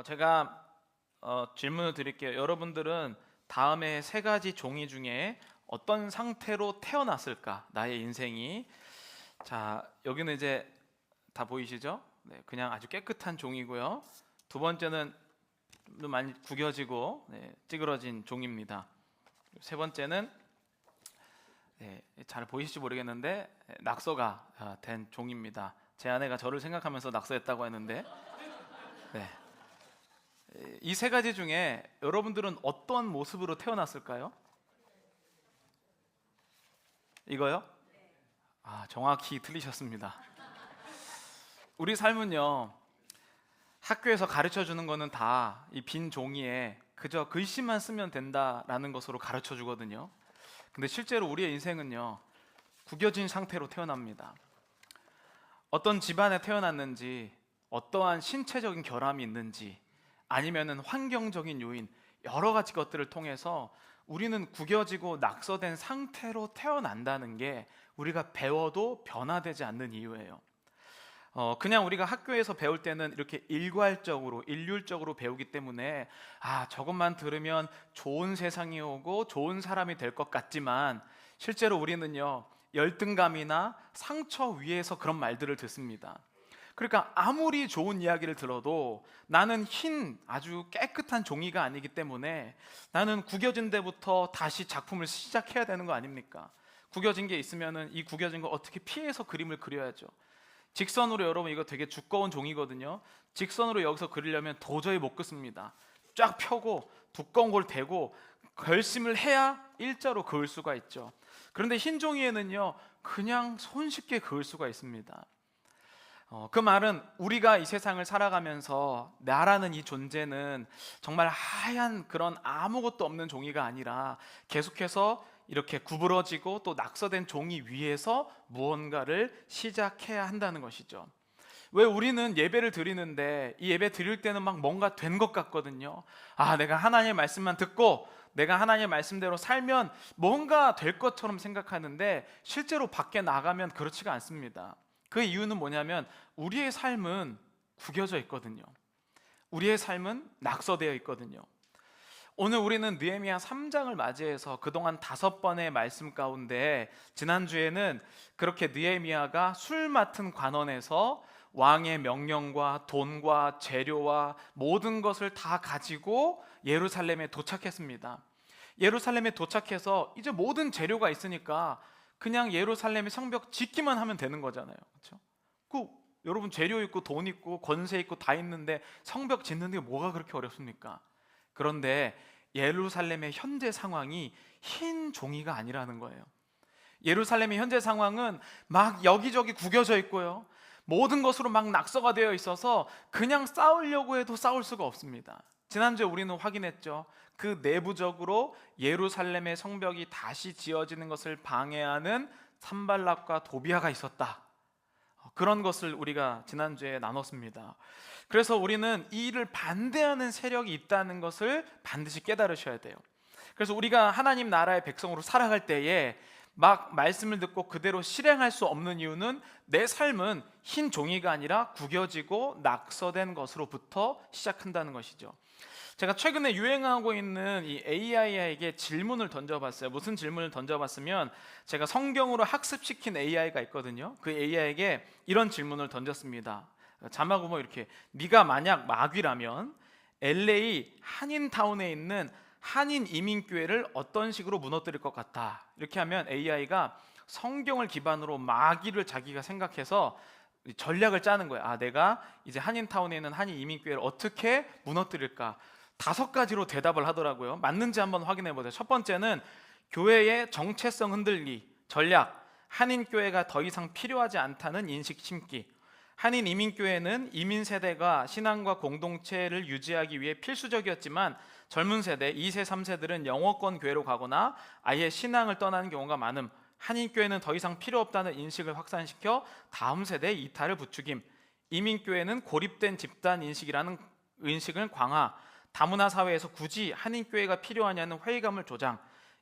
제가 질문을 드릴게요. 여러분들은 다음에 세 가지 종이 중에 어떤 상태로 태어났을까? 나의 인생이. 자, 여기는 이제 다 보이시죠? 네, 그냥 아주 깨끗한 종이고요. 두 번째는 좀 많이 구겨지고 찌그러진 종입니다. 세 번째는 잘 보이실지 모르겠는데 낙서가 된 종입니다. 제 아내가 저를 생각하면서 낙서했다고 했는데 이 세 가지 중에 여러분들은 어떤 모습으로 태어났을까요? 이거요? 정확히 틀리셨습니다. 우리 삶은요, 학교에서 가르쳐 주는 거는 다 이 빈 종이에 그저 글씨만 쓰면 된다라는 것으로 가르쳐 주거든요. 근데 실제로 우리의 인생은요, 구겨진 상태로 태어납니다. 어떤 집안에 태어났는지, 어떠한 신체적인 결함이 있는지, 아니면은 환경적인 요인, 여러 가지 것들을 통해서 우리는 구겨지고 낙서된 상태로 태어난다는 게 우리가 배워도 변화되지 않는 이유예요. 그냥 우리가 학교에서 배울 때는 이렇게 일괄적으로, 일률적으로 배우기 때문에 저것만 들으면 좋은 세상이 오고 좋은 사람이 될 것 같지만, 실제로 우리는요, 열등감이나 상처 위에서 그런 말들을 듣습니다. 그러니까 아무리 좋은 이야기를 들어도 나는 흰 아주 깨끗한 종이가 아니기 때문에 나는 구겨진 데부터 다시 작품을 시작해야 되는 거 아닙니까? 구겨진 게 있으면은 이 구겨진 거 어떻게 피해서 그림을 그려야죠. 직선으로, 여러분 이거 되게 두꺼운 종이거든요. 직선으로 여기서 그리려면 도저히 못 긋습니다. 쫙 펴고 두꺼운 걸 대고 결심을 해야 일자로 그을 수가 있죠. 그런데 흰 종이에는요, 그냥 손쉽게 그을 수가 있습니다. 그 말은 우리가 이 세상을 살아가면서 나라는 이 존재는 정말 하얀 그런 아무것도 없는 종이가 아니라 계속해서 이렇게 구부러지고 또 낙서된 종이 위에서 무언가를 시작해야 한다는 것이죠. 왜 우리는 예배를 드리는데 이 예배 드릴 때는 막 뭔가 된 것 같거든요. 내가 하나님의 말씀만 듣고 내가 하나님의 말씀대로 살면 뭔가 될 것처럼 생각하는데 실제로 밖에 나가면 그렇지가 않습니다. 그 이유는 뭐냐면 우리의 삶은 구겨져 있거든요. 우리의 삶은 낙서되어 있거든요. 오늘 우리는 느헤미야 3장을 맞이해서 그동안 5번의 말씀 가운데 지난주에는 그렇게 느헤미야가 술 맡은 관원에서 왕의 명령과 돈과 재료와 모든 것을 다 가지고 예루살렘에 도착했습니다. 예루살렘에 도착해서 이제 모든 재료가 있으니까 그냥 예루살렘의 성벽 짓기만 하면 되는 거잖아요. 그렇죠? 여러분 재료 있고 돈 있고 권세 있고 다 있는데 성벽 짓는 게 뭐가 그렇게 어렵습니까? 그런데 예루살렘의 현재 상황이 흰 종이가 아니라는 거예요. 예루살렘의 현재 상황은 막 여기저기 구겨져 있고요, 모든 것으로 막 낙서가 되어 있어서 그냥 싸우려고 해도 싸울 수가 없습니다. 지난주에 우리는 확인했죠. 그 내부적으로 예루살렘의 성벽이 다시 지어지는 것을 방해하는 산발락과 도비아가 있었다. 그런 것을 우리가 지난주에 나눴습니다. 그래서 우리는 이 일을 반대하는 세력이 있다는 것을 반드시 깨달으셔야 돼요. 그래서 우리가 하나님 나라의 백성으로 살아갈 때에 막 말씀을 듣고 그대로 실행할 수 없는 이유는 내 삶은 흰 종이가 아니라 구겨지고 낙서된 것으로부터 시작한다는 것이죠. 제가 최근에 유행하고 있는 이 AI에게 질문을 던져봤어요. 무슨 질문을 던져봤으면, 제가 성경으로 학습시킨 AI가 있거든요. 그 AI에게 이런 질문을 던졌습니다. 자막으로 이렇게: 네가 만약 마귀라면 LA 한인타운에 있는 한인 이민교회를 어떤 식으로 무너뜨릴 것 같다. 이렇게 하면 AI가 성경을 기반으로 마귀를 자기가 생각해서 전략을 짜는 거예요. 내가 이제 한인타운에 있는 한인 이민교회를 어떻게 무너뜨릴까? 5가지로 대답을 하더라고요. 맞는지 한번 확인해 보세요. 첫 번째는 교회의 정체성 흔들기 전략, 한인교회가 더 이상 필요하지 않다는 인식 심기. 한인 이민교회는 이민 세대가 신앙과 공동체를 유지하기 위해 필수적이었지만 젊은 세대 2세, 3세들은 영어권 교회로 가거나 아예 신앙을 떠나는 경우가 많음. 한인교회는 더 이상 필요 없다는 인식을 확산시켜 다음 세대의 이탈을 부추김. 이민교회는 고립된 집단 인식이라는 인식을 강화. 다문화 사회에서 굳이 한인교회가 필요하냐는 회의감을 조장.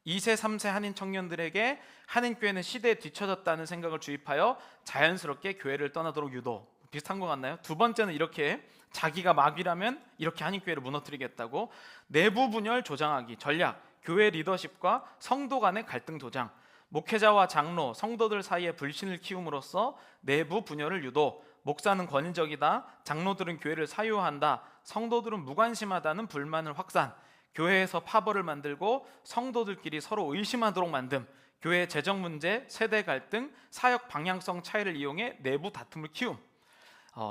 2세, 3세 한인 청년들에게 한인교회는 시대에 뒤처졌다는 생각을 주입하여 자연스럽게 교회를 떠나도록 유도. 비슷한 것 같나요? 두 번째는 이렇게 자기가 마귀라면 이렇게 한인교회를 무너뜨리겠다고 내부 분열 조장하기 전략, 교회 리더십과 성도 간의 갈등 조장, 목회자와 장로, 성도들 사이에 불신을 키움으로써 내부 분열을 유도, 목사는 권위적이다, 장로들은 교회를 사유한다, 성도들은 무관심하다는 불만을 확산, 교회에서 파벌을 만들고 성도들끼리 서로 의심하도록 만듦, 교회 재정 문제, 세대 갈등, 사역 방향성 차이를 이용해 내부 다툼을 키움.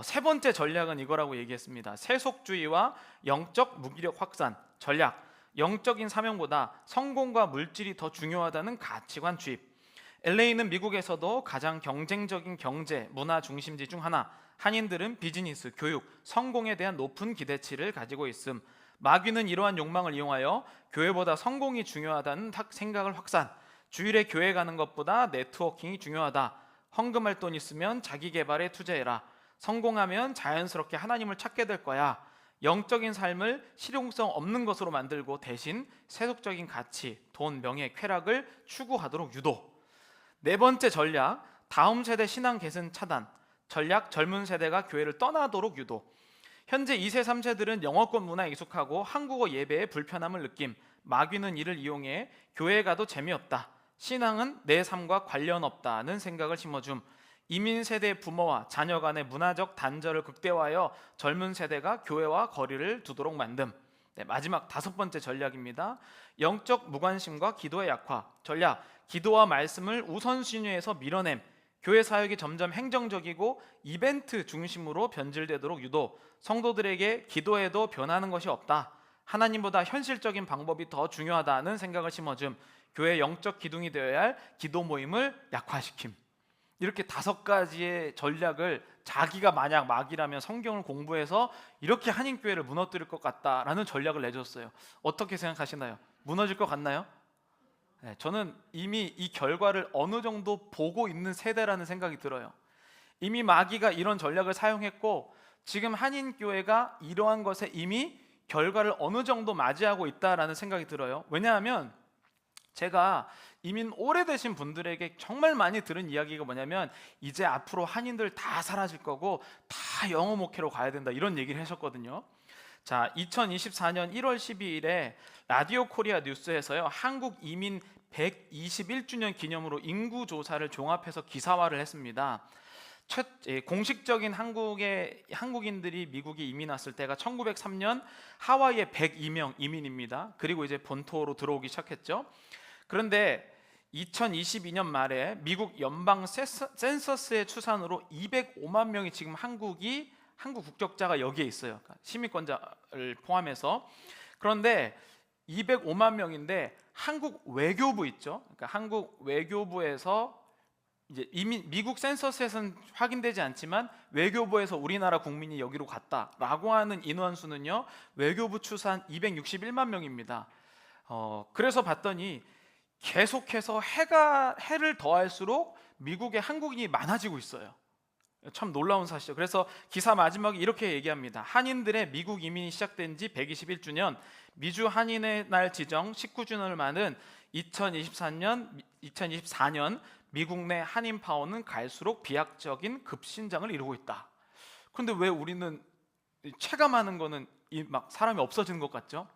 세 번째 전략은 이거라고 얘기했습니다. 세속주의와 영적 무기력 확산 전략. 영적인 사명보다 성공과 물질이 더 중요하다는 가치관 주입. LA는 미국에서도 가장 경쟁적인 경제, 문화 중심지 중 하나. 한인들은 비즈니스, 교육, 성공에 대한 높은 기대치를 가지고 있음. 마귀는 이러한 욕망을 이용하여 교회보다 성공이 중요하다는 생각을 확산. 주일에 교회 가는 것보다 네트워킹이 중요하다. 헌금할 돈 있으면 자기 개발에 투자해라. 성공하면 자연스럽게 하나님을 찾게 될 거야. 영적인 삶을 실용성 없는 것으로 만들고 대신 세속적인 가치, 돈, 명예, 쾌락을 추구하도록 유도. 네 번째 전략, 다음 세대 신앙 계승 차단 전략. 젊은 세대가 교회를 떠나도록 유도. 현재 2세, 3세들은 영어권 문화에 익숙하고 한국어 예배에 불편함을 느낌. 마귀는 이를 이용해 교회에 가도 재미없다, 신앙은 내 삶과 관련 없다는 생각을 심어줌. 이민 세대 부모와 자녀 간의 문화적 단절을 극대화하여 젊은 세대가 교회와 거리를 두도록 만듦. 마지막 다섯 번째 전략입니다. 영적 무관심과 기도의 약화 전략. 기도와 말씀을 우선순위에서 밀어냄. 교회 사역이 점점 행정적이고 이벤트 중심으로 변질되도록 유도. 성도들에게 기도해도 변하는 것이 없다, 하나님보다 현실적인 방법이 더 중요하다는 생각을 심어줌. 교회 영적 기둥이 되어야 할 기도 모임을 약화시킴. 이렇게 다섯 가지의 전략을 자기가 만약 마귀라면 성경을 공부해서 이렇게 한인교회를 무너뜨릴 것 같다라는 전략을 내줬어요. 어떻게 생각하시나요? 무너질 것 같나요? 네, 저는 이미 이 결과를 어느 정도 보고 있는 세대라는 생각이 들어요. 이미 마귀가 이런 전략을 사용했고 지금 한인교회가 이러한 것에 이미 결과를 어느 정도 맞이하고 있다라는 생각이 들어요. 왜냐하면 제가 이민 오래되신 분들에게 정말 많이 들은 이야기가 뭐냐면 이제 앞으로 한인들 다 사라질 거고 다 영어 목회로 가야 된다, 이런 얘기를 하셨거든요. 자, 2024년 1월 12일에 라디오 코리아 뉴스에서요, 한국 이민 121주년 기념으로 인구 조사를 종합해서 기사화를 했습니다. 공식적인 한국인들이 미국에 이민 왔을 때가 1903년 하와이에 102명 이민입니다. 그리고 이제 본토로 들어오기 시작했죠. 그런데 2022년 말에 미국 연방 센서스의 추산으로 205만 명이 지금 한국 국적자가 여기에 있어요. 그러니까 시민권자를 포함해서. 그런데 205만 명인데 한국 외교부 있죠. 그러니까 한국 외교부에서 이제 미국 센서스에서는 확인되지 않지만 외교부에서 우리나라 국민이 여기로 갔다라고 하는 인원수는요, 외교부 추산 261만 명입니다. 그래서 봤더니 계속해서 해를 더할수록 미국에 한국인이 많아지고 있어요. 참 놀라운 사실이죠. 그래서 기사 마지막에 이렇게 얘기합니다. 한인들의 미국 이민이 시작된 지 121주년, 미주 한인의 날 지정 19주년을 맞은 2024년 미국 내 한인 파워는 갈수록 비약적인 급신장을 이루고 있다. 그런데 왜 우리는 체감하는 거는 막 사람이 없어지는 것 같죠?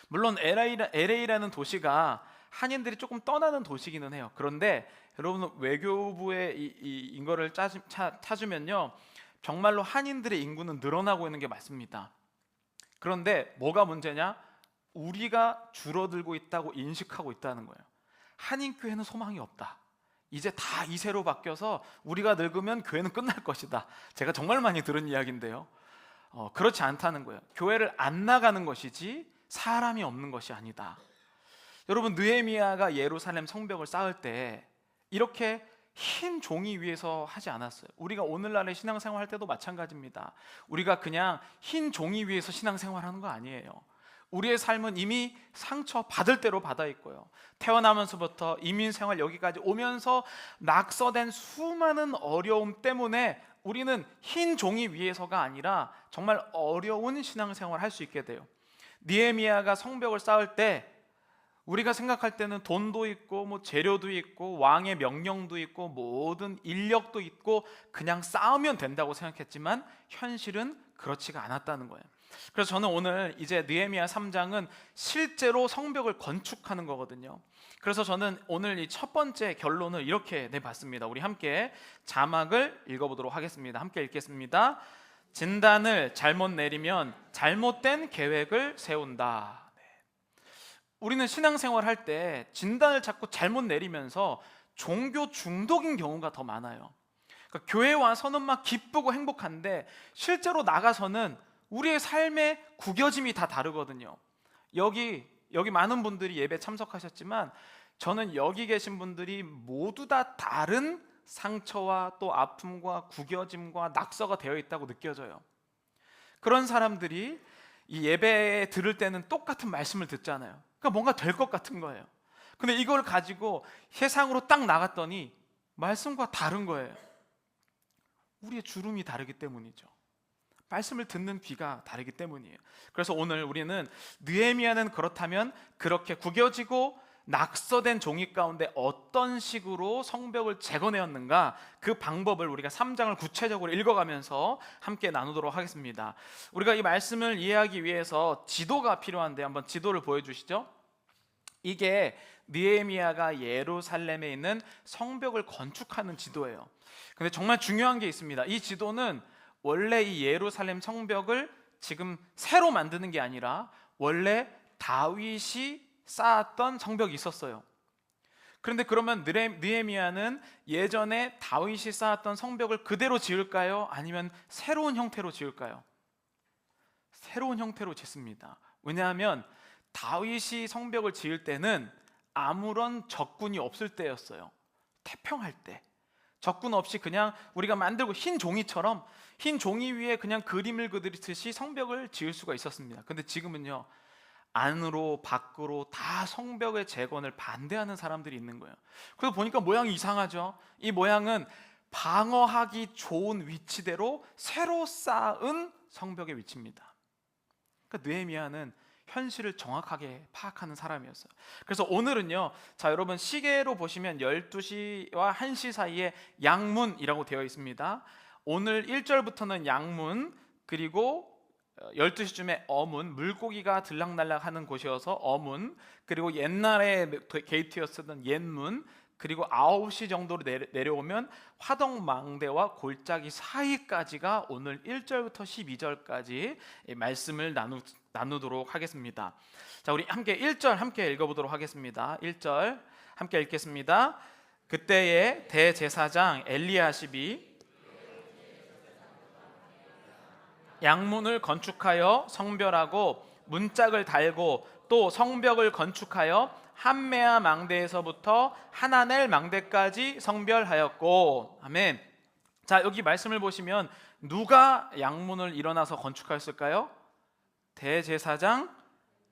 물론 LA라는 도시가 한인들이 조금 떠나는 도시기는 해요. 그런데 여러분, 외교부의 이거를 찾으면요, 정말로 한인들의 인구는 늘어나고 있는 게 맞습니다. 그런데 뭐가 문제냐? 우리가 줄어들고 있다고 인식하고 있다는 거예요. 한인교회는 소망이 없다, 이제 다 2세로 바뀌어서 우리가 늙으면 교회는 끝날 것이다. 제가 정말 많이 들은 이야기인데요, 그렇지 않다는 거예요. 교회를 안 나가는 것이지 사람이 없는 것이 아니다. 여러분, 느헤미야가 예루살렘 성벽을 쌓을 때 이렇게 흰 종이 위에서 하지 않았어요. 우리가 오늘날의 신앙생활 할 때도 마찬가지입니다. 우리가 그냥 흰 종이 위에서 신앙생활하는 거 아니에요. 우리의 삶은 이미 상처 받을 대로 받아 있고요, 태어나면서부터 이민생활 여기까지 오면서 낙서된 수많은 어려움 때문에 우리는 흰 종이 위에서가 아니라 정말 어려운 신앙생활을 할 수 있게 돼요. 느헤미야가 성벽을 쌓을 때 우리가 생각할 때는 돈도 있고 뭐 재료도 있고 왕의 명령도 있고 모든 인력도 있고 그냥 쌓으면 된다고 생각했지만 현실은 그렇지가 않았다는 거예요. 그래서 저는 오늘 이제 느헤미야 3장은 실제로 성벽을 건축하는 거거든요. 그래서 저는 오늘 이 첫 번째 결론을 이렇게 내봤습니다. 우리 함께 자막을 읽어보도록 하겠습니다. 함께 읽겠습니다. 진단을 잘못 내리면 잘못된 계획을 세운다. 우리는 신앙생활 할 때 진단을 자꾸 잘못 내리면서 종교 중독인 경우가 더 많아요. 그러니까 교회 와서는 막 기쁘고 행복한데 실제로 나가서는 우리의 삶의 구겨짐이 다 다르거든요. 여기 많은 분들이 예배 참석하셨지만 저는 여기 계신 분들이 모두 다 다른 상처와 또 아픔과 구겨짐과 낙서가 되어 있다고 느껴져요. 그런 사람들이 이 예배에 들을 때는 똑같은 말씀을 듣잖아요. 그러니까 뭔가 될 것 같은 거예요. 근데 이걸 가지고 세상으로 딱 나갔더니 말씀과 다른 거예요. 우리의 주름이 다르기 때문이죠. 말씀을 듣는 귀가 다르기 때문이에요. 그래서 오늘 우리는 느헤미야는 그렇다면 그렇게 구겨지고 낙서된 종이 가운데 어떤 식으로 성벽을 재건해왔는가, 그 방법을 우리가 3장을 구체적으로 읽어가면서 함께 나누도록 하겠습니다. 우리가 이 말씀을 이해하기 위해서 지도가 필요한데 한번 지도를 보여주시죠. 이게 느헤미야가 예루살렘에 있는 성벽을 건축하는 지도예요. 근데 정말 중요한 게 있습니다. 이 지도는 원래 이 예루살렘 성벽을 지금 새로 만드는 게 아니라 원래 다윗이 쌓았던 성벽이 있었어요. 그런데 그러면 느헤미야는 예전에 다윗이 쌓았던 성벽을 그대로 지을까요? 아니면 새로운 형태로 지을까요? 새로운 형태로 짓습니다. 왜냐하면 다윗이 성벽을 지을 때는 아무런 적군이 없을 때였어요. 태평할 때. 적군 없이 그냥 우리가 만들고 흰 종이처럼 흰 종이 위에 그냥 그림을 그리듯이 성벽을 지을 수가 있었습니다. 근데 지금은요, 안으로 밖으로 다 성벽의 재건을 반대하는 사람들이 있는 거예요. 그래서 보니까 모양이 이상하죠. 이 모양은 방어하기 좋은 위치대로 새로 쌓은 성벽의 위치입니다. 그러니까 느헤미야는 현실을 정확하게 파악하는 사람이었어요. 그래서 오늘은요, 자 여러분 시계로 보시면 12시와 1시 사이에 양문이라고 되어 있습니다. 오늘 1절부터는 양문, 그리고 12시쯤에 어문, 물고기가 들락날락 하는 곳이어서 어문, 그리고 옛날에 게이트였었던 옛문, 그리고 9시 정도로 내려오면 화덕망대와 골짜기 사이까지가 오늘 1절부터 12절까지 말씀을 나누도록 하겠습니다. 자, 우리 함께 1절 함께 읽어보도록 하겠습니다. 1절 함께 읽겠습니다. 그때에 대제사장 엘리야십이 양문을 건축하여 성별하고 문짝을 달고 또 성벽을 건축하여 함메아 망대에서부터 하나넬 망대까지 성별하였고. 아멘. 자, 여기 말씀을 보시면 누가 양문을 일어나서 건축하였을까요? 대제사장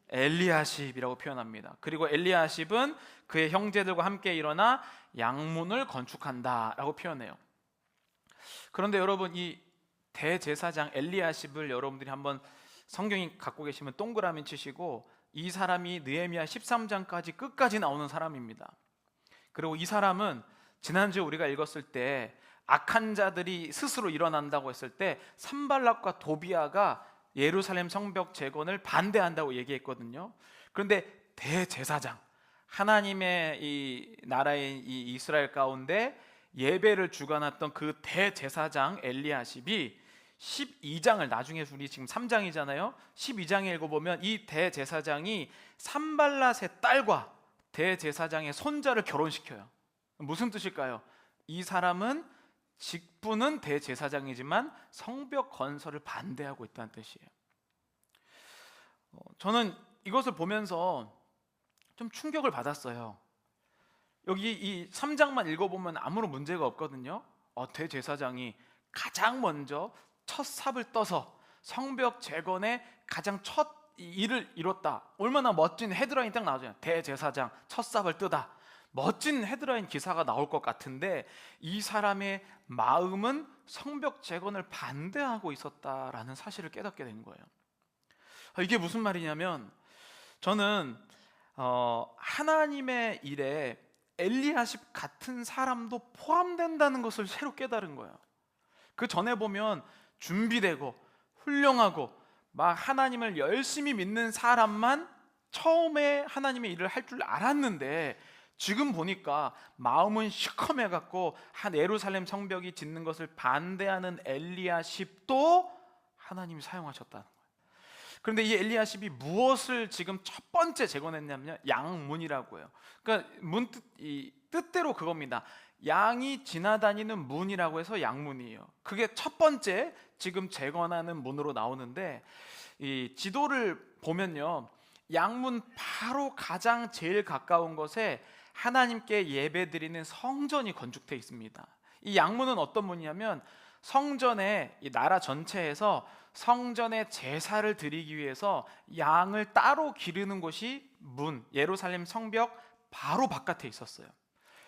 엘리야십이라고 표현합니다. 그리고 엘리야십은 그의 형제들과 함께 일어나 양문을 건축한다라고 표현해요. 그런데 여러분, 이 대제사장 엘리야십을 여러분들이 한번 성경이 갖고 계시면 동그라미 치시고, 이 사람이 느헤미야 13장까지 끝까지 나오는 사람입니다. 그리고 이 사람은 지난주에 우리가 읽었을 때 악한 자들이 스스로 일어난다고 했을 때 산발락과 도비아가 예루살렘 성벽 재건을 반대한다고 얘기했거든요. 그런데 대제사장, 하나님의 이 나라인 이 이스라엘 가운데 예배를 주관했던 그 대제사장 엘리야십이 12장을, 나중에 우리 지금 3장이잖아요 12장에 읽어보면 이 대제사장이 산발랏의 딸과 대제사장의 손자를 결혼시켜요. 무슨 뜻일까요? 이 사람은 직분은 대제사장이지만 성벽 건설을 반대하고 있다는 뜻이에요. 저는 이것을 보면서 좀 충격을 받았어요. 여기 이 3장만 읽어보면 아무런 문제가 없거든요. 대제사장이 가장 먼저 첫 삽을 떠서 성벽 재건의 가장 첫 일을 이뤘다. 얼마나 멋진 헤드라인이 딱 나오잖아요. 대제사장 첫 삽을 뜨다. 멋진 헤드라인 기사가 나올 것 같은데 이 사람의 마음은 성벽 재건을 반대하고 있었다라는 사실을 깨닫게 된 거예요. 이게 무슨 말이냐면, 저는 하나님의 일에 엘리야십 같은 사람도 포함된다는 것을 새로 깨달은 거예요. 그 전에 보면 준비되고 훌륭하고 막 하나님을 열심히 믿는 사람만 처음에 하나님의 일을 할 줄 알았는데, 지금 보니까 마음은 시커매 갖고 한 예루살렘 성벽이 짓는 것을 반대하는 엘리야십도 하나님이 사용하셨다는 거예요. 그런데 이 엘리야십이 무엇을 지금 첫 번째 재건했냐면요, 양문이라고 해요. 그러니까 이 뜻대로 그겁니다. 양이 지나다니는 문이라고 해서 양문이에요. 그게 첫 번째 지금 재건하는 문으로 나오는데, 이 지도를 보면요, 양문 바로 가장 제일 가까운 곳에 하나님께 예배드리는 성전이 건축되어 있습니다. 이 양문은 어떤 문이냐면, 성전의 이 나라 전체에서 성전에 제사를 드리기 위해서 양을 따로 기르는 곳이 예루살렘 성벽 바로 바깥에 있었어요.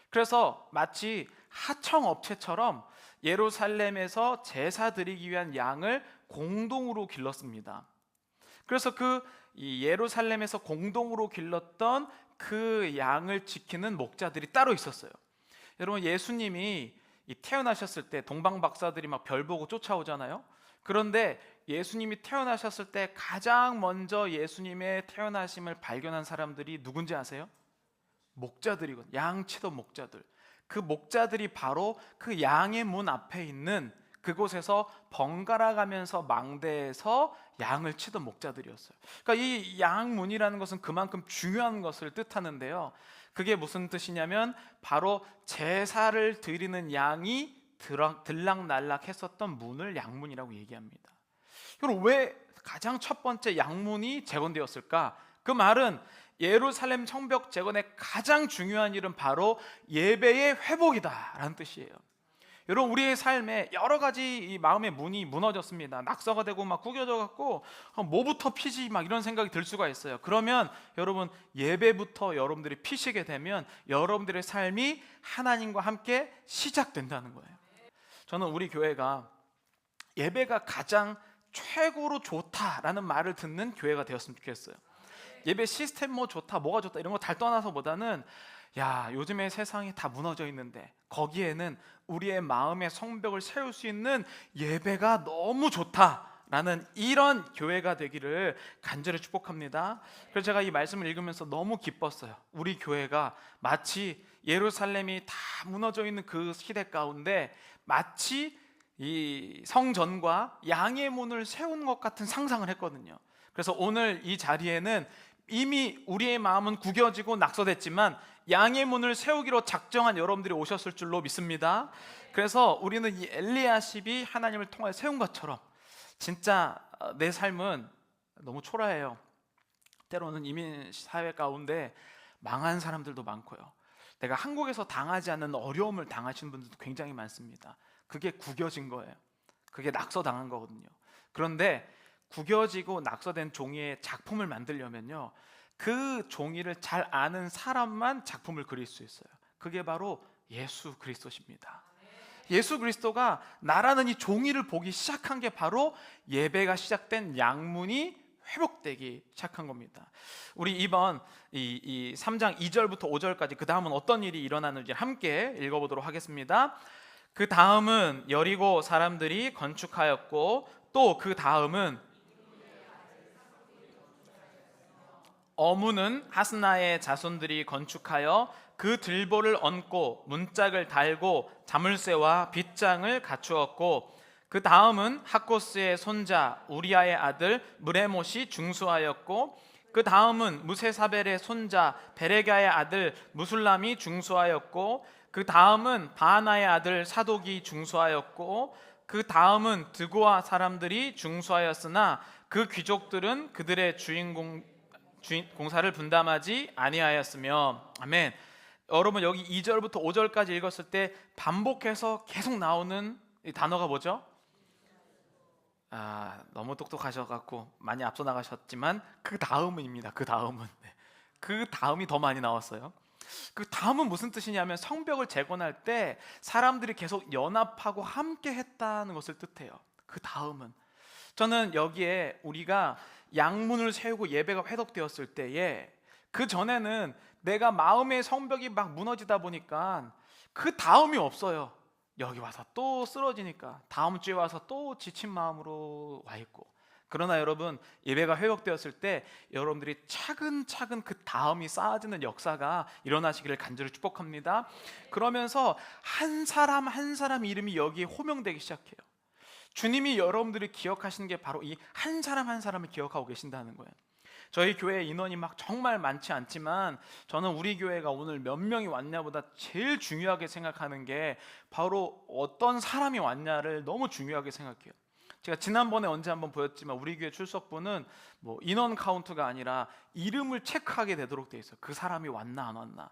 그래서 마치 하청업체처럼 예루살렘에서 제사 드리기 위한 양을 공동으로 길렀습니다. 그래서 이 예루살렘에서 공동으로 길렀던 그 양을 지키는 목자들이 따로 있었어요. 여러분, 예수님이 태어나셨을 때 동방 박사들이 막 별 보고 쫓아오잖아요. 그런데 예수님이 태어나셨을 때 가장 먼저 예수님의 태어나심을 발견한 사람들이 누군지 아세요? 목자들이거든요. 양 치던 목자들. 그 목자들이 바로 그 양의 문 앞에 있는 그곳에서 번갈아 가면서 망대에서 양을 치던 목자들이었어요. 그러니까 이 양문이라는 것은 그만큼 중요한 것을 뜻하는데요, 그게 무슨 뜻이냐면 바로 제사를 드리는 양이 들락날락 했었던 문을 양문이라고 얘기합니다. 그럼 왜 가장 첫 번째 양문이 재건되었을까? 그 말은 예루살렘 성벽 재건의 가장 중요한 일은 바로 예배의 회복이다 라는 뜻이에요. 여러분, 우리의 삶에 여러 가지 이 마음의 문이 무너졌습니다. 낙서가 되고 막 구겨져 갖고 뭐부터 피지 막 이런 생각이 들 수가 있어요. 그러면 여러분, 예배부터 여러분들이 피시게 되면 여러분들의 삶이 하나님과 함께 시작된다는 거예요. 저는 우리 교회가 예배가 가장 최고로 좋다라는 말을 듣는 교회가 되었으면 좋겠어요. 예배 시스템 뭐 좋다, 뭐가 좋다 이런 거 다 떠나서보다는, 야, 요즘에 세상이 다 무너져 있는데 거기에는 우리의 마음의 성벽을 세울 수 있는 예배가 너무 좋다라는 이런 교회가 되기를 간절히 축복합니다. 그래서 제가 이 말씀을 읽으면서 너무 기뻤어요. 우리 교회가 마치 예루살렘이 다 무너져 있는 그 시대 가운데 마치 이 성전과 양의 문을 세운 것 같은 상상을 했거든요. 그래서 오늘 이 자리에는 이미 우리의 마음은 구겨지고 낙서됐지만 양의 문을 세우기로 작정한 여러분들이 오셨을 줄로 믿습니다. 그래서 우리는 이 엘리야십이 하나님을 통해 세운 것처럼 진짜 내 삶은 너무 초라해요. 때로는 이민 사회 가운데 망한 사람들도 많고요, 내가 한국에서 당하지 않는 어려움을 당하시는 분들도 굉장히 많습니다. 그게 구겨진 거예요. 그게 낙서당한 거거든요. 그런데 구겨지고 낙서된 종이의 작품을 만들려면요, 그 종이를 잘 아는 사람만 작품을 그릴 수 있어요. 그게 바로 예수 그리스도십니다. 예수 그리스도가 나라는 이 종이를 보기 시작한 게 바로 예배가 시작된 양문이 회복되기 시작한 겁니다. 우리 이번 이 3장 2절부터 5절까지 그 다음은 어떤 일이 일어나는지 함께 읽어보도록 하겠습니다. 그 다음은 여리고 사람들이 건축하였고 또 그 다음은 어무는 하스나의 자손들이 건축하여 그 들보를 얹고 문짝을 달고 자물쇠와 빗장을 갖추었고 그 다음은 학고스의 손자 우리아의 아들 무레못이 중수하였고 그 다음은 무세사벨의 손자 베레가의 아들 무술람이 중수하였고 그 다음은 바하나의 아들 사독이 중수하였고 그 다음은 드고아 사람들이 중수하였으나 그 귀족들은 그들의 공사를 분담하지 아니하였으며. 아멘. 여러분, 여기 2절부터 5절까지 읽었을 때 반복해서 계속 나오는 이 단어가 뭐죠? 너무 똑똑하셔갖고 많이 앞서 나가셨지만 그 다음은입니다. 그 다음은 그 다음이 더 많이 나왔어요. 그 다음은 무슨 뜻이냐면 성벽을 재건할 때 사람들이 계속 연합하고 함께 했다는 것을 뜻해요. 그 다음은, 저는 여기에 우리가 양문을 세우고 예배가 회복되었을 때에 그 전에는 내가 마음의 성벽이 막 무너지다 보니까 그 다음이 없어요. 여기 와서 또 쓰러지니까 다음 주에 와서 또 지친 마음으로 와 있고. 그러나 여러분, 예배가 회복되었을 때 여러분들이 차근차근 그 다음이 쌓아지는 역사가 일어나시기를 간절히 축복합니다. 그러면서 한 사람 한 사람 이름이 여기에 호명되기 시작해요. 주님이 여러분들이 기억하시는 게 바로 이 한 사람 한 사람을 기억하고 계신다는 거예요. 저희 교회 인원이 막 정말 많지 않지만 저는 우리 교회가 오늘 몇 명이 왔냐보다 제일 중요하게 생각하는 게 바로 어떤 사람이 왔냐를 너무 중요하게 생각해요. 제가 지난번에 언제 한번 보였지만 우리 교회 출석부는 뭐 인원 카운트가 아니라 이름을 체크하게 되도록 돼 있어요. 그 사람이 왔나 안 왔나.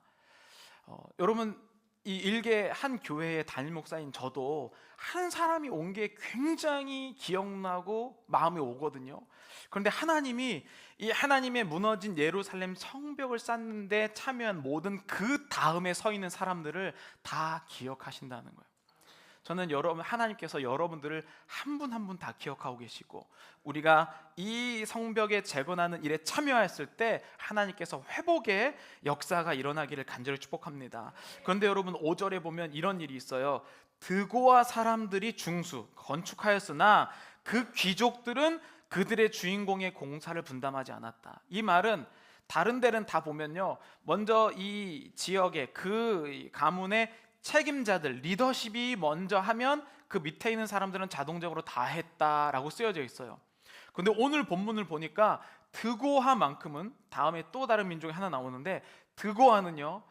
여러분, 이 일개 한 교회의 담임 목사인 저도 한 사람이 온 게 굉장히 기억나고 마음이 오거든요. 그런데 하나님이 이 하나님의 무너진 예루살렘 성벽을 쌓는데 참여한 모든 그 다음에 서 있는 사람들을 다 기억하신다는 거예요. 저는 하나님께서 여러분들을 한 분 한 분 다 기억하고 계시고, 우리가 이 성벽에 재건하는 일에 참여했을 때 하나님께서 회복의 역사가 일어나기를 간절히 축복합니다. 그런데 여러분, 5절에 보면 이런 일이 있어요. 드고아 사람들이 중수 건축하였으나 그 귀족들은 그들의 주인공의 공사를 분담하지 않았다. 이 말은 다른 데는 다 보면요, 먼저 이 지역의 그 가문의 책임자들, 리더십이 먼저 하면 그 밑에 있는 사람들은 자동적으로 다 했다라고 쓰여져 있어요. 근데 오늘 본문을 보니까 드고아만큼은, 다음에 또 다른 민족이 하나 나오는데, 드고아는요,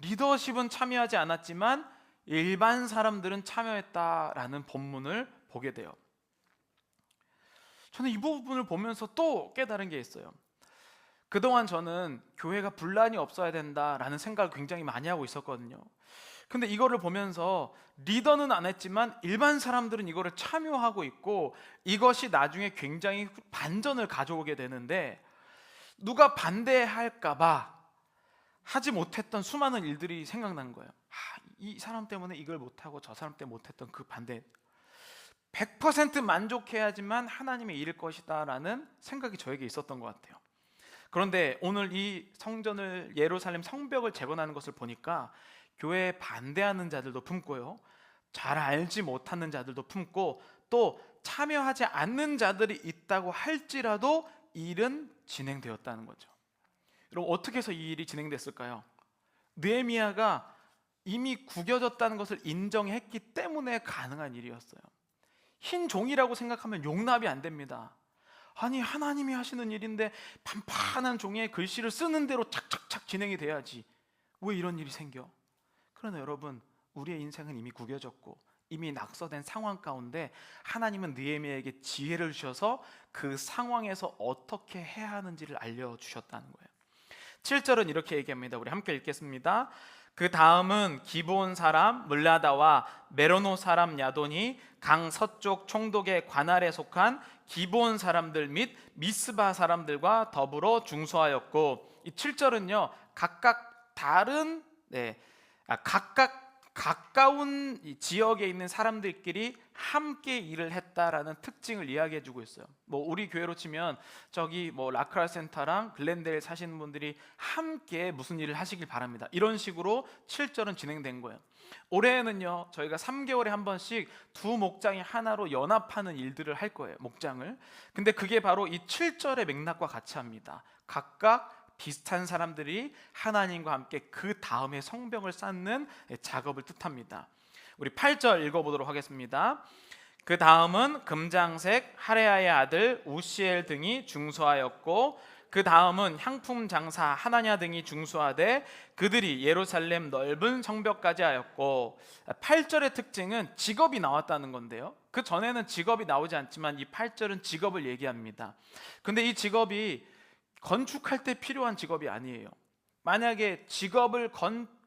리더십은 참여하지 않았지만 일반 사람들은 참여했다라는 본문을 보게 돼요. 저는 이 부분을 보면서 또 깨달은 게 있어요. 그동안 저는 교회가 분란이 없어야 된다라는 생각을 굉장히 많이 하고 있었거든요. 근데 이거를 보면서 리더는 안 했지만 일반 사람들은 이거를 참여하고 있고, 이것이 나중에 굉장히 반전을 가져오게 되는데, 누가 반대할까 봐 하지 못했던 수많은 일들이 생각난 거예요. 이 사람 때문에 이걸 못하고 저 사람 때문에 못했던 그 반대, 100% 만족해야지만 하나님의 일일 것이다 라는 생각이 저에게 있었던 것 같아요. 그런데 오늘 이 성전을, 예루살렘 성벽을 재건하는 것을 보니까 교회에 반대하는 자들도 품고요, 잘 알지 못하는 자들도 품고, 또 참여하지 않는 자들이 있다고 할지라도 일은 진행되었다는 거죠. 여러분, 어떻게 해서 이 일이 진행됐을까요? 느헤미야가 이미 구겨졌다는 것을 인정했기 때문에 가능한 일이었어요. 흰 종이라고 생각하면 용납이 안 됩니다. 아니, 하나님이 하시는 일인데 판판한 종이에 글씨를 쓰는 대로 착착착 진행이 돼야지 왜 이런 일이 생겨? 그러나 여러분, 우리의 인생은 이미 구겨졌고 이미 낙서된 상황 가운데 하나님은 느헤미야에게 지혜를 주셔서 그 상황에서 어떻게 해야 하는지를 알려주셨다는 거예요. 7절은 이렇게 얘기합니다. 우리 함께 읽겠습니다. 그 다음은 기브온 사람 물라다와 메로노 사람 야돈이 강 서쪽 총독의 관할에 속한 기브온 사람들 및 미스바 사람들과 더불어 중수하였고, 이 7절은요 각각 다른 각각 가까운 지역에 있는 사람들끼리 함께 일을 했다라는 특징을 이야기해주고 있어요. 뭐 우리 교회로 치면 저기 뭐 라크라 센터랑 글렌데일 사시는 분들이 함께 무슨 일을 하시길 바랍니다. 이런 식으로 7절은 진행된 거예요. 올해는요 저희가 3개월에 한 번씩 두 목장이 하나로 연합하는 일들을 할 거예요, 목장을. 근데 그게 바로 이 7절의 맥락과 같이 합니다. 각각 비슷한 사람들이 하나님과 함께 그 다음에 성벽을 쌓는 작업을 뜻합니다. 우리 8절 읽어보도록 하겠습니다. 그 다음은 금장색 하레아의 아들 우시엘 등이 중수하였고, 그 다음은 향품 장사 하나냐 등이 중수하되 그들이 예루살렘 넓은 성벽까지 하였고, 8절의 특징은 직업이 나왔다는 건데요, 그 전에는 직업이 나오지 않지만 이 8절은 직업을 얘기합니다. 근데 이 직업이 건축할 때 필요한 직업이 아니에요. 만약에 직업을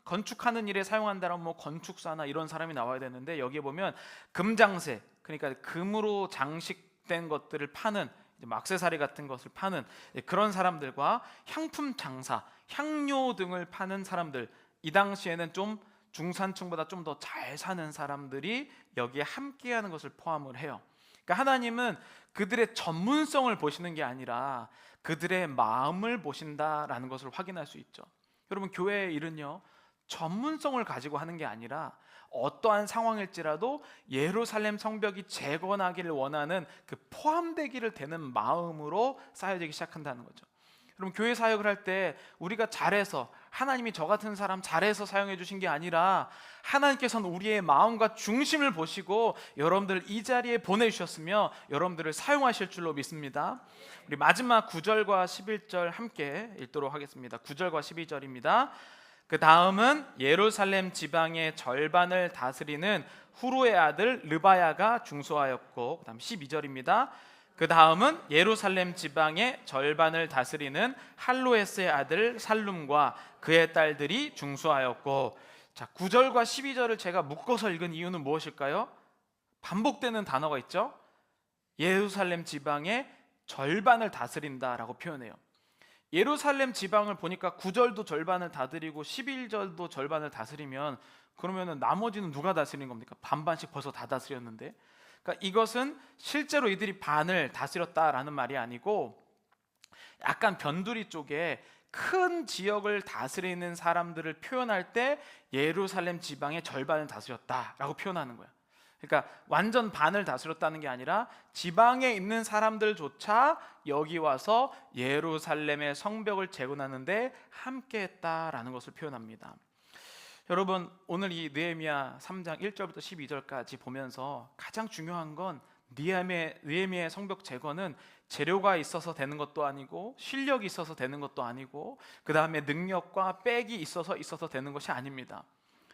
건축하는 일에 사용한다면 뭐 건축사나 이런 사람이 나와야 되는데, 여기에 보면 금장색, 그러니까 금으로 장식된 것들을 파는, 액세서리 같은 것을 파는 그런 사람들과 향품 장사, 향료 등을 파는 사람들, 이 당시에는 좀 중산층보다 좀 더 잘 사는 사람들이 여기에 함께하는 것을 포함을 해요. 그러니까 하나님은 그들의 전문성을 보시는 게 아니라 그들의 마음을 보신다라는 것을 확인할 수 있죠. 여러분, 교회의 일은요, 전문성을 가지고 하는 게 아니라 어떠한 상황일지라도 예루살렘 성벽이 재건하기를 원하는 그 포함되기를 되는 마음으로 쌓여지기 시작한다는 거죠. 여러분, 교회 사역을 할 때 우리가 잘해서, 하나님이 저 같은 사람 잘해서 사용해 주신 게 아니라 하나님께서는 우리의 마음과 중심을 보시고 여러분들 이 자리에 보내주셨으며 여러분들을 사용하실 줄로 믿습니다. 우리 마지막 9절과 11절 함께 읽도록 하겠습니다. 9절과 12절입니다. 그 다음은 예루살렘 지방의 절반을 다스리는 후루의 아들 르바야가 중수하였고, 그 다음 12절입니다. 그 다음은 예루살렘 지방의 절반을 다스리는 할로에스의 아들 살룸과 그의 딸들이 중수하였고. 자, 9절과 12절을 제가 묶어서 읽은 이유는 무엇일까요? 반복되는 단어가 있죠. 예루살렘 지방의 절반을 다스린다라고 표현해요. 예루살렘 지방을 보니까 9절도 절반을 다스리고 11절도 절반을 다스리면, 그러면 나머지는 누가 다스린 겁니까? 반반씩 벌써 다 다스렸는데. 그러니까 이것은 실제로 이들이 반을 다스렸다라는 말이 아니고, 약간 변두리 쪽에 큰 지역을 다스리는 사람들을 표현할 때 예루살렘 지방의 절반을 다스렸다라고 표현하는 거야. 그러니까 완전 반을 다스렸다는 게 아니라 지방에 있는 사람들조차 여기 와서 예루살렘의 성벽을 재건하는데 함께했다라는 것을 표현합니다. 여러분, 오늘 이 느헤미야 3장 1절부터 12절까지 보면서 가장 중요한 건 느헤미야의 성벽 재건은 재료가 있어서 되는 것도 아니고 실력이 있어서 되는 것도 아니고 그 다음에 능력과 빽이 있어서 되는 것이 아닙니다.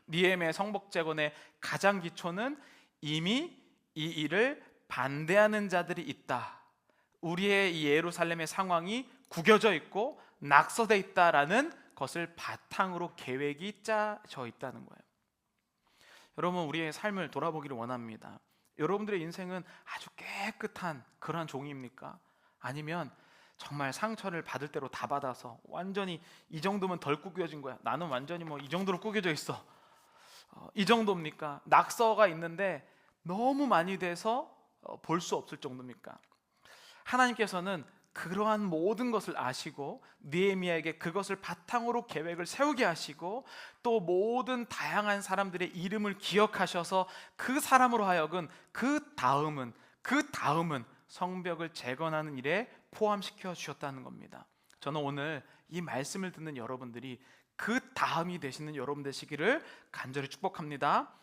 느헤미야의 성벽 재건의 가장 기초는 이미 이 일을 반대하는 자들이 있다. 우리의 이 예루살렘의 상황이 구겨져 있고 낙서돼 있다라는 것을 바탕으로 계획이 짜져 있다는 거예요. 여러분, 우리의 삶을 돌아보기를 원합니다. 여러분들의 인생은 아주 깨끗한 그러한 종입니까? 아니면 정말 상처를 받을 대로 다 받아서 완전히 이 정도면 덜 구겨진 거야, 나는 완전히 이 정도로 구겨져 있어, 이 정도입니까? 낙서가 있는데 너무 많이 돼서 볼 수 없을 정도입니까? 하나님께서는 그러한 모든 것을 아시고 느헤미야에게 그것을 바탕으로 계획을 세우게 하시고 또 모든 다양한 사람들의 이름을 기억하셔서 그 사람으로 하여금 그 다음은 성벽을 재건하는 일에 포함시켜 주셨다는 겁니다. 저는 오늘 이 말씀을 듣는 여러분들이 그 다음이 되시는 여러분 되시기를 간절히 축복합니다.